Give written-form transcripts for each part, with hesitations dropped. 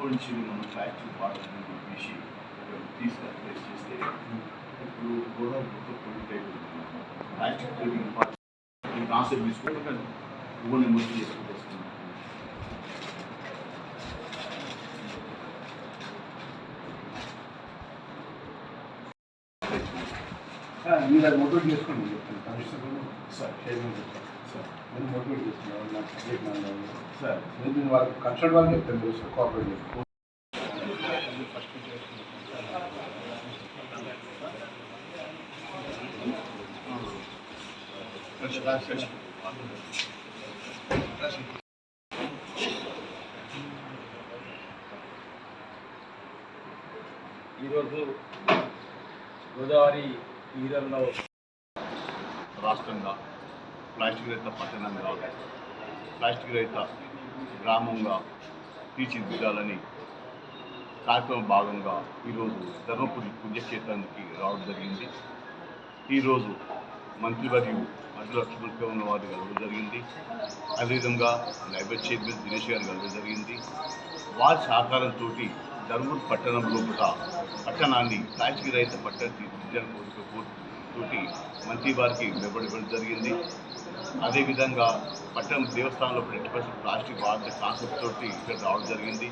నుంచి మనం ప్లాస్టిక్ వాడాలని చెప్పేసి తీసుకొని ప్లేస్ చేస్తే ఇప్పుడు గోదావరి మొత్తం పొల్యూట్ అయిపోతుంది. ప్లాస్టిక్ ఈ కాన్సెప్ట్ తీసుకుంటే ఊరిని మొత్తం చేసుకుంటూ వస్తున్నాం. మీరు అది మోటివేట్ చేసుకోండి చెప్తాను కమిషనర్ సార్ చైర్మన్ చెప్తాను సార్ నేను మోటివేట్ చేస్తున్నాను నాకు సబ్జెక్ట్ నాకు సార్ నేను వాళ్ళకి కన్సల్ట్ వాళ్ళకి చెప్తాను మీరు సార్ కోఆపరేట్ చేస్తాను. ఈరోజు గోదావరి తీరంలో రాష్ట్రంగా ప్లాస్టిక్ రహిత పట్టణంగా ప్లాస్టిక్ రహిత గ్రామంగా తీర్చిదిద్దాలని కార్యక్రమం భాగంగా ఈరోజు ధర్మపురి పుణ్యక్షేత్రానికి రావడం జరిగింది. ఈరోజు మంత్రివర్యులు అడ్డు లక్ష్మణ వారి కలవడం జరిగింది. అదేవిధంగా లైబ్రరీ చైర్మన్ దినేష్ గారు కలవడం జరిగింది. వారి సహకారంతో ధర్మపురి పట్టణంలో కూడా పట్టణాన్ని ప్లాస్టిక్ రహిత పట్టణ తీర్చిదిద్దాలని కోరికతోటి మంత్రి వారికి ఇవ్వడం జరిగింది. అదేవిధంగా పట్టణం దేవస్థానంలో 20% ప్లాస్టిక్ వాడే కాన్సెప్ట్ తోటి ఇక్కడ రావడం జరిగింది.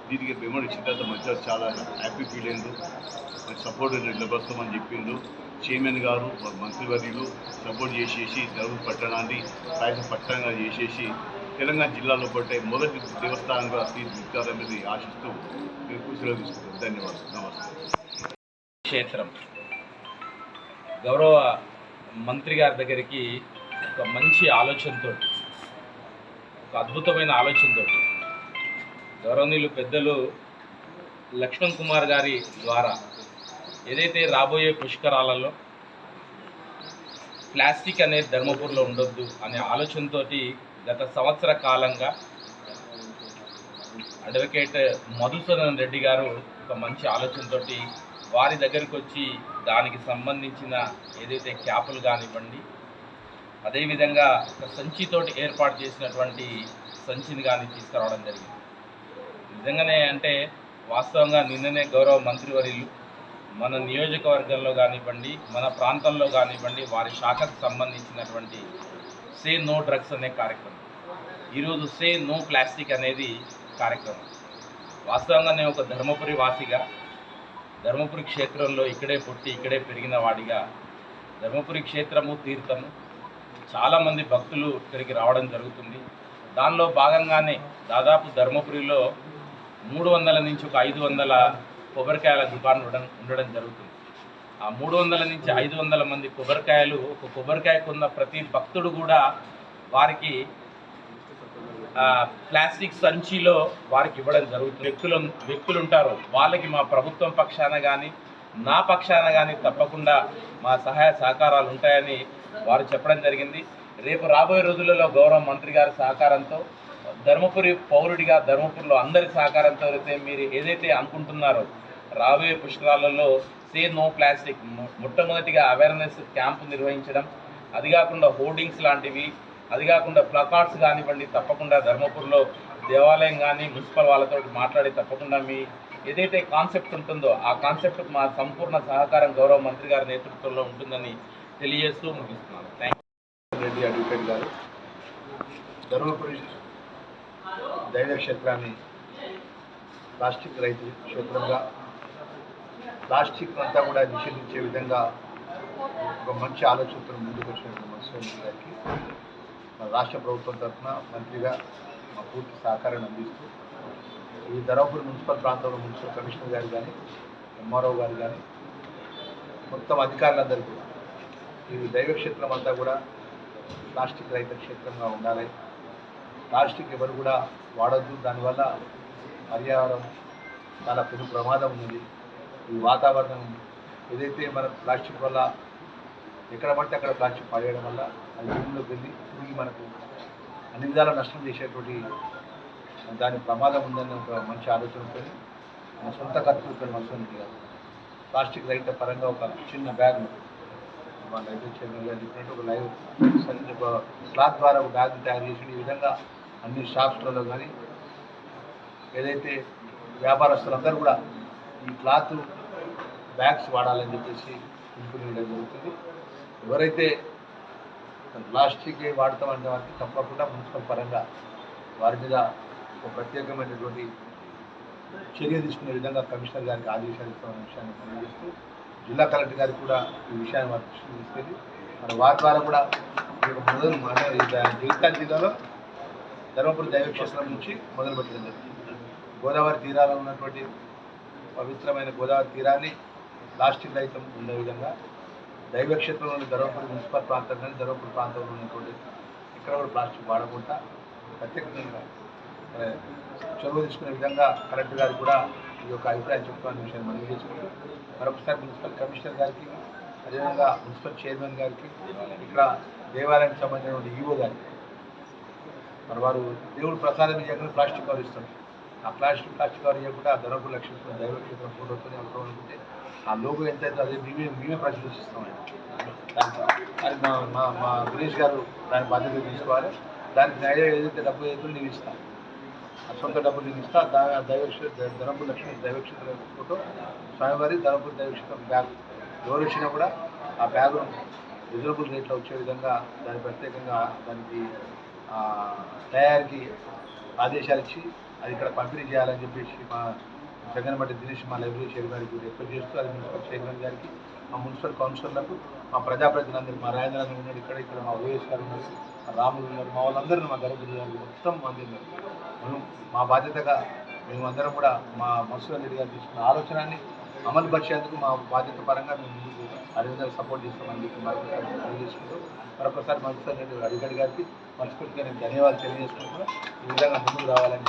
దీనికి పేమెంట్ ఇచ్చిన తర్వాత మంచిగా చాలా హ్యాపీ ఫీల్ అయింది. సపోర్ట్ నిలబడతామని చెప్పిండు చైర్మన్ గారు, మంత్రివర్యులు సపోర్ట్ చేసేసి ధర్మపురి పట్టణాన్ని ప్లాస్టిక్ పట్టణంగా చేసేసి తెలంగాణ జిల్లాలో పట్టే మొదటి దేవస్థానంగా తీర్చిదిద్దారనేది ఆశిస్తూ నేను కృషిలో తీసుకుంటాను. ధన్యవాదాలు. నమస్తే. క్షేత్రం గౌరవ మంత్రి గారి దగ్గరికి ఒక మంచి ఆలోచనతో, ఒక అద్భుతమైన ఆలోచనతో గౌరవనీయులు పెద్దలు లక్ష్మణ్ కుమార్ గారి ద్వారా ఏదైతే రాబోయే పుష్కరాలలో ప్లాస్టిక్ అనేది ధర్మపురిలో ఉండొద్దు అనే ఆలోచనతో గత సంవత్సర కాలంగా అడ్వకేట్ మధుసూదన్ రెడ్డి గారు ఒక మంచి ఆలోచనతో వారి దగ్గరికి వచ్చి దానికి సంబంధించిన ఏదైతే క్యాపులు కానివ్వండి, అదేవిధంగా ఒక సంచితోటి ఏర్పాటు చేసినటువంటి సంచిని కానీ తీసుకురావడం జరిగింది. నిజంగానే అంటే వాస్తవంగా నిన్ననే గౌరవ మంత్రివర్యులు మన నియోజకవర్గంలో కానివ్వండి, మన ప్రాంతంలో కానివ్వండి, వారి శాఖకు సంబంధించినటువంటి సే నో డ్రగ్స్ అనే కార్యక్రమం, ఈరోజు సే నో ప్లాస్టిక్ అనేది కార్యక్రమం. వాస్తవంగా నేను ఒక ధర్మపురి వాసిగా, ధర్మపురి క్షేత్రంలో ఇక్కడే పుట్టి ఇక్కడే పెరిగిన వాడిగా, ధర్మపురి క్షేత్రము తీర్థము చాలామంది భక్తులు ఇక్కడికి రావడం జరుగుతుంది. దానిలో భాగంగానే దాదాపు ధర్మపురిలో 300 నుంచి ఒక 500 కొబ్బరికాయల దుకాణం ఉండడం జరుగుతుంది. ఆ 300 నుంచి 500 మంది కొబ్బరికాయలు, ఒక కొబ్బరికాయ కొన్న ప్రతి భక్తుడు కూడా వారికి ప్లాస్టిక్ సంచిలో వారికి ఇవ్వడం జరుగుతుంది. వ్యక్తులు ఉంటారు, వాళ్ళకి మా ప్రభుత్వం పక్షాన కానీ నా పక్షాన కానీ తప్పకుండా మా సహాయ సహకారాలు ఉంటాయని వారు చెప్పడం జరిగింది. రేపు రాబోయే రోజులలో గౌరవ మంత్రి గారి సహకారంతో, ధర్మపురి పౌరుడిగా ధర్మపురిలో అందరి సహకారంతో అయితే మీరు ఏదైతే అనుకుంటున్నారో రాబోయే పుష్కరాలలో సే నో ప్లాస్టిక్ మొట్టమొదటిగా అవేర్నెస్ క్యాంపు నిర్వహించడం, అది కాకుండా హోర్డింగ్స్ లాంటివి, అది కాకుండా ప్లకార్డ్స్ కానివ్వండి, తప్పకుండా ధర్మపురిలో దేవాలయం కానీ మున్సిపల్ వాళ్ళతో మాట్లాడి తప్పకుండా మీ ఏదైతే కాన్సెప్ట్ ఉంటుందో ఆ కాన్సెప్ట్కి మా సంపూర్ణ సహకారం గౌరవ మంత్రి గారి నేతృత్వంలో ఉంటుందని తెలియజేస్తూ ముగిస్తున్నాను. Thank you. రెడ్డి అడ్వకేట్ గారు ధర్మపురి దైవ క్షేత్రాన్ని ప్లాస్టిక్ రహిత క్షేత్రంగా, ప్లాస్టిక్ అంతా కూడా నిషేధించే విధంగా ఒక మంచి ఆలోచనతో ముందుకు వచ్చిన ముఖ్యమంత్రి గారికి మన రాష్ట్ర ప్రభుత్వం తరఫున మంత్రిగా మా పూర్తి సహకారాన్ని అందిస్తూ ఈ ధర్మపురి మున్సిపల్ ప్రాంతంలో మున్సిపల్ కమిషనర్ గారు కానీ, ఎంఆర్ఓ గారు కానీ, మొత్తం అధికారులందరూ కూడా ఈ దైవక్షేత్రం అంతా కూడా ప్లాస్టిక్ రహిత క్షేత్రంగా ఉండాలి. ప్లాస్టిక్ ఎవరు కూడా వాడద్దు. దానివల్ల పర్యావరణం చాలా పెను ప్రమాదం ఉంది. ఈ వాతావరణం ఏదైతే మన ప్లాస్టిక్ వల్ల ఎక్కడ పడితే అక్కడ ప్లాస్టిక్ పడేయడం వల్ల అది భూమిలోకి వెళ్ళి తిరిగి మనకు అన్ని విధాల నష్టం చేసేటువంటి దాని ప్రమాదం ఉందని ఒక మంచి ఆలోచనతో మన సొంత ఖర్చులతో మనసు ప్లాస్టిక్ రహిత పరంగా ఒక చిన్న బ్యాగ్ మా లైబ్రరీ చైర్మన్ గారు చెప్పినట్టు ఒక క్లాత్ ద్వారా ఒక బ్యాగ్ తయారు చేసి ఈ విధంగా అన్ని షాప్స్లలో కానీ ఏదైతే వ్యాపారస్తులందరూ కూడా ఈ క్లాత్ బ్యాగ్స్ వాడాలని చెప్పేసి పిలుపునివ్వడం జరుగుతుంది. ఎవరైతే ప్లాస్టిక్ వాడతామంటే వారికి తప్పకుండా మున్సిపల్ పరంగా వారి మీద ఒక ప్రత్యేకమైనటువంటి చర్య తీసుకునే విధంగా కమిషనర్ గారికి ఆదేశాలు ఇస్తామనే విషయాన్ని తెలియజేస్తూ జిల్లా కలెక్టర్ గారికి కూడా ఈ విషయాన్ని వారి దృష్టికి తీసుకెళ్ళి మరి వారి ద్వారా కూడా మొదలు జగిత్యాల జిల్లాలో ధర్మపురి దైవక్షేత్రం నుంచి మొదలుపెట్టడం జరిగింది. గోదావరి తీరాల్లో ఉన్నటువంటి పవిత్రమైన గోదావరి తీరాన్ని ప్లాస్టిక్ రహితం ఉండే విధంగా దైవక్షేత్రంలోని ధర్మపురి మున్సిపల్ ప్రాంతం కానీ ధర్మపురి ప్రాంతంలో ఉన్నటువంటి ఇక్కడ కూడా ప్లాస్టిక్ వాడకుండా ప్రత్యేకంగా చొరవ తీసుకునే విధంగా కలెక్టర్ గారికి కూడా ఈ యొక్క అభిప్రాయం చెప్తున్న విషయాన్ని మనం చేసుకుంటూ మరొకసారి మున్సిపల్ కమిషనర్ గారికి అదేవిధంగా మున్సిపల్ చైర్మన్ గారికి ఇక్కడ దేవాలయానికి సంబంధించిన ఈవో గారికి మరి వారు దేవుడు ప్రసాదం ఇవ్వకుండా ప్లాస్టిక్ కవర్ ఇస్తారు. ఆ ప్లాస్టిక్ కవర్ ఇవ్వకుండా ఆ ధర్మపురి లక్ష్మీ దైవక్షేత్రం ఫోటోతో అనుకోవాలనుకుంటే ఆ లోగో ఎంత అయితే అదే మేమే పరిశీలిస్తాం. దానికి మా దినేష్ గారు దాని బాధ్యత తీసుకోవాలి. దానికి న్యాయం ఏదైతే డబ్బు ఏదో నేను ఇస్తాను, ఆ సొంత డబ్బులు నేను ఇస్తాను. ధర్మపురి లక్ష్మీ దైవక్షేత్ర ఫోటో స్వామివారి ధర్మపురి దైవక్షేత్రం బ్యాగ్ ఎవరు వచ్చినా కూడా ఆ బ్యాగును రిజనబుల్ రేట్లో వచ్చే విధంగా దాన్ని ప్రత్యేకంగా దానికి తయారీకి ఆదేశాలు ఇచ్చి అది ఇక్కడ పంపిణీ చేయాలని చెప్పేసి మా జగన్మట్టి దినేష్ మా లైబ్రరీ చైర్మన్ గారికి రిక్వెస్ట్ చేస్తూ అది మున్సిపల్ చైర్మన్ గారికి మా మున్సిపల్ కౌన్సిలర్లకు మా ప్రజాప్రతినిధులందరూ మా రాజేంద్ర ఉన్నారు, ఇక్కడ మా ఓఎస్ గారు ఉన్నారు, మా రాములు ఉన్నారు, మా వాళ్ళందరూ మా ధర్మపురి గారికి మొత్తం మంది ఉన్నారు. మనం మా బాధ్యతగా మేమందరం కూడా మా మసూద్ రెడ్డి గారు తీసుకున్న ఆలోచనని అమలు పరిచేందుకు మా బాధ్యత పరంగా మేము ముందుకు అదేవిధంగా సపోర్ట్ చేస్తామని చెప్పి మరొకసారి తెలియజేసుకుంటూ మరొకసారి మసూద్ రెడ్డి అడిగడి గారికి మనస్ఫూర్తిగా నేను ధన్యవాదాలు తెలియజేసుకుంటూ ఈ విధంగా ముందుకు రావాలని